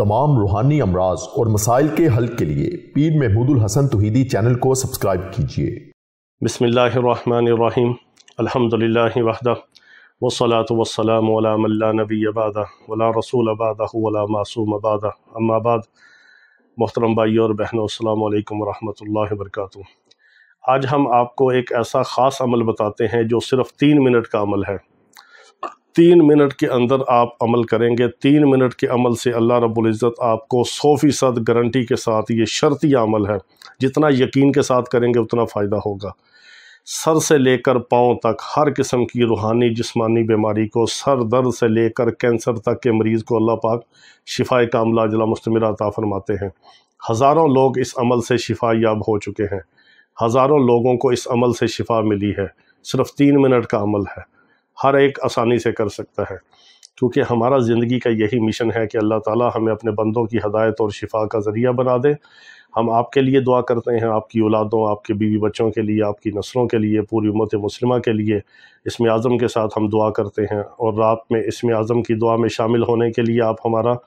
तमाम रूहानी अमराज और मसाइल के हल के लिए पीर महमूद उल हसन तौहीदी चैनल को सब्सक्राइब कीजिए। बिस्मिल्लाहिर्रहमानिर्रहीम अल्हम्दुलिल्लाहि वहदा वस्सलातु वस्सलामु अला मन ला नबिय्य बअदा वला रसूल बअदहु वला मासूम बअदा अम्मा बाद। मोहतरम भाइयों और बहनों, अस्सलामु अलैकुम वरहमतुल्लाहि वबरकातुहू। आज हम आपको एक ऐसा ख़ास अमल बताते हैं जो सिर्फ़ 3 मिनट का अमल है। 3 मिनट के अंदर आप अमल करेंगे। 3 मिनट के अमल से अल्लाह रब्बुल इज़्ज़त आपको 100% गारंटी के साथ, ये शर्तिया अमल है, जितना यकीन के साथ करेंगे उतना फ़ायदा होगा। सर से लेकर पाँव तक हर किस्म की रूहानी जिस्मानी बीमारी को, सर दर्द से लेकर कैंसर तक के मरीज़ को अल्लाह पाक शिफाए कामिला अजला मुस्तमिरा अता फरमाते हैं। हज़ारों लोग इस अमल से शिफा याब हो चुके हैं। हज़ारों लोगों को इस अमल से शिफा मिली है। सिर्फ़ 3 मिनट का अमल है, हर एक आसानी से कर सकता है, क्योंकि हमारा ज़िंदगी का यही मिशन है कि अल्लाह ताला हमें अपने बंदों की हदायत और शिफा का ज़रिया बना दे। हम आपके लिए दुआ करते हैं, आपकी औलादों, आपके बीवी बच्चों के लिए, आपकी नस्लों के लिए, पूरी उम्मत मुस्लिमा के लिए इसमें आज़म के साथ हम दुआ करते हैं। और रात में इसमें आज़म की दुआ में शामिल होने के लिए आप हमारा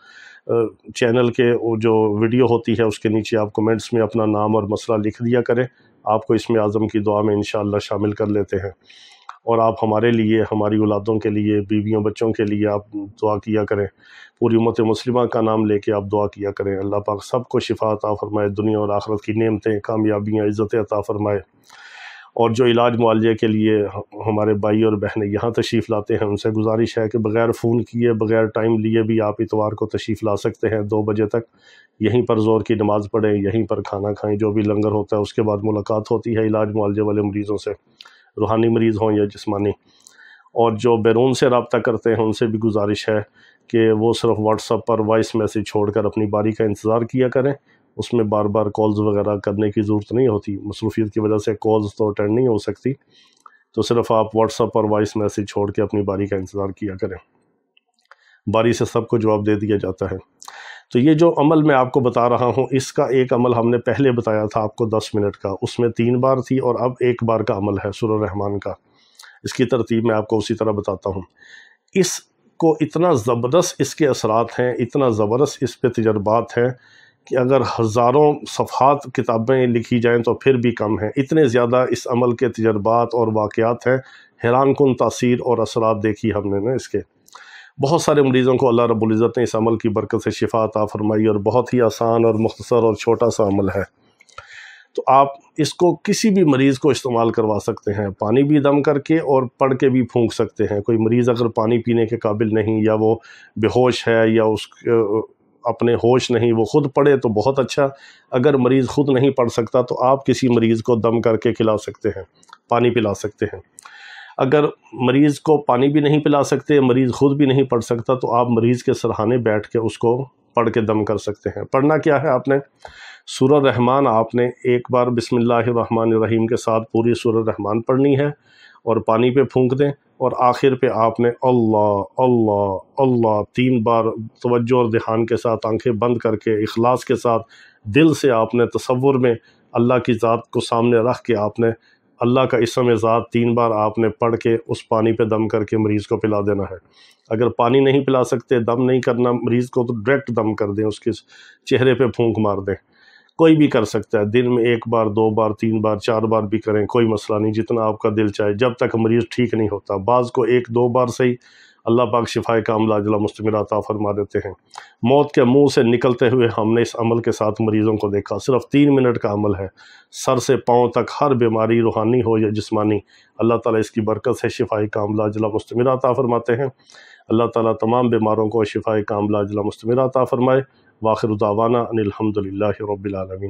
चैनल के वो जो वीडियो होती है उसके नीचे आप कमेंट्स में अपना नाम और मसला लिख दिया करें। आपको इसमें आज़म की दुआ में इंशाअल्लाह शामिल कर लेते हैं। और आप हमारे लिए, हमारी औलादों के लिए, बीवियों बच्चों के लिए आप दुआ किया करें। पूरी उम्मत मुस्लिमा का नाम लेके आप दुआ किया करें। अल्लाह पाक सबको शिफा अता फरमाए, दुनिया और आखिरत की नेमतें, कामयाबियाँ, इज़्ज़तें अता फरमाए। और जो इलाज मुआलजे के लिए हमारे भाई और बहनें यहाँ तशरीफ़ लाते हैं, उनसे गुजारिश है कि बग़ैर फ़ोन किए, बग़ैर टाइम लिए भी आप इतवार को तशरीफ़ ला सकते हैं। 2 बजे तक यहीं पर ज़ोर की नमाज़ पढ़ें, यहीं पर खाना खाएँ, जो भी लंगर होता है उसके बाद मुलाकात होती है इलाज मुआलजे वाले मरीज़ों से, रूहानी मरीज़ हों या जिस्मानी। और जो बैरून से रब्ता करते हैं उनसे भी गुजारिश है कि वो सिर्फ़ व्हाट्सएप पर वॉइस मैसेज छोड़कर अपनी बारी का इंतज़ार किया करें। उसमें बार बार कॉल्स वगैरह करने की ज़रूरत नहीं होती, मसरूफ़ियत की वजह से कॉल्स तो अटेंड नहीं हो सकती, तो सिर्फ़ आप व्हाट्सएप पर वॉइस मैसेज छोड़ के अपनी बारी का इंतज़ार किया करें। बारी से सबको जवाब दे दिया जाता है। तो ये जो अमल मैं आपको बता रहा हूँ, इसका एक अमल हमने पहले बताया था आपको 10 मिनट का, उसमें 3 बार थी, और अब 1 बार का अमल है सूरह रहमान का। इसकी तरतीब मैं आपको उसी तरह बताता हूँ। इसको इतना ज़बरदस्त इसके असरात हैं, इतना ज़बरदस्त इस पे तजर्बात हैं कि अगर हज़ारों सफ़हात किताबें लिखी जाएँ तो फिर भी कम है। इतने ज़्यादा इस अमल के तजर्बात और वाक़यात हैं, हैरान कुन तासीर और असरात देखी हमने ना इसके। बहुत सारे मरीज़ों को अल्लाह रब्बुल इज़्ज़त ने इस अमल की बरकत से शिफा अता फरमाई, और बहुत ही आसान और मुख्तसर और छोटा सा अमल है। तो आप इसको किसी भी मरीज़ को इस्तेमाल करवा सकते हैं, पानी भी दम करके और पढ़ के भी फूंक सकते हैं। कोई मरीज़ अगर पानी पीने के काबिल नहीं, या वो बेहोश है, या अपने होश नहीं, वो ख़ुद पढ़े तो बहुत अच्छा। अगर मरीज़ ख़ुद नहीं पढ़ सकता तो आप किसी मरीज़ को दम करके खिला सकते हैं, पानी पिला सकते हैं। अगर मरीज़ को पानी भी नहीं पिला सकते, मरीज़ ख़ुद भी नहीं पढ़ सकता, तो आप मरीज़ के सरहाने बैठ के उसको पढ़ के दम कर सकते हैं। पढ़ना क्या है, आपने सूरह रहमान आपने एक बार बिस्मिल्लाहिर्रहमानिर्रहीम के साथ पूरी सूरह रहमान पढ़नी है, और पानी पे फूंक दें, और आखिर पे आपने अल्लाह अल्लाह अल्लाह 3 बार तवज्जो और ध्यान के साथ, आंखें बंद करके, इखलास के साथ, दिल से आपने तसव्वुर में अल्लाह की ज़ात को सामने रख के आपने अल्लाह का इसम ज़ात 3 बार आपने पढ़ के उस पानी पे दम करके मरीज़ को पिला देना है। अगर पानी नहीं पिला सकते, दम नहीं करना मरीज़ को, तो डायरेक्ट दम कर दें, उसके चेहरे पे फूंक मार दें। कोई भी कर सकता है, दिन में 1 बार, 2 बार, 3 बार, 4 बार भी करें, कोई मसला नहीं, जितना आपका दिल चाहे, जब तक मरीज़ ठीक नहीं होता। बाज़ को 1-2 बार से ही अल्लाह पाक शिफाए कामिला अजला मुस्तमिरा अता फरमा देते हैं। मौत के मुंह से निकलते हुए हमने इस अमल के साथ मरीज़ों को देखा। सिर्फ़ 3 मिनट का अमल है, सर से पाँव तक हर बीमारी, रूहानी हो या जिस्मानी, अल्लाह ताला इसकी बरकत से शिफाए कामिला अजला मुस्तमिरा अता फरमाते हैं। अल्लाह ताला तमाम बीमारों को शिफाए कामिला अजला मुस्तमिरा अता फरमाए। वाखिर दावाना अनिल हम्दुलिल्लाहि रब्बिल आलमीन।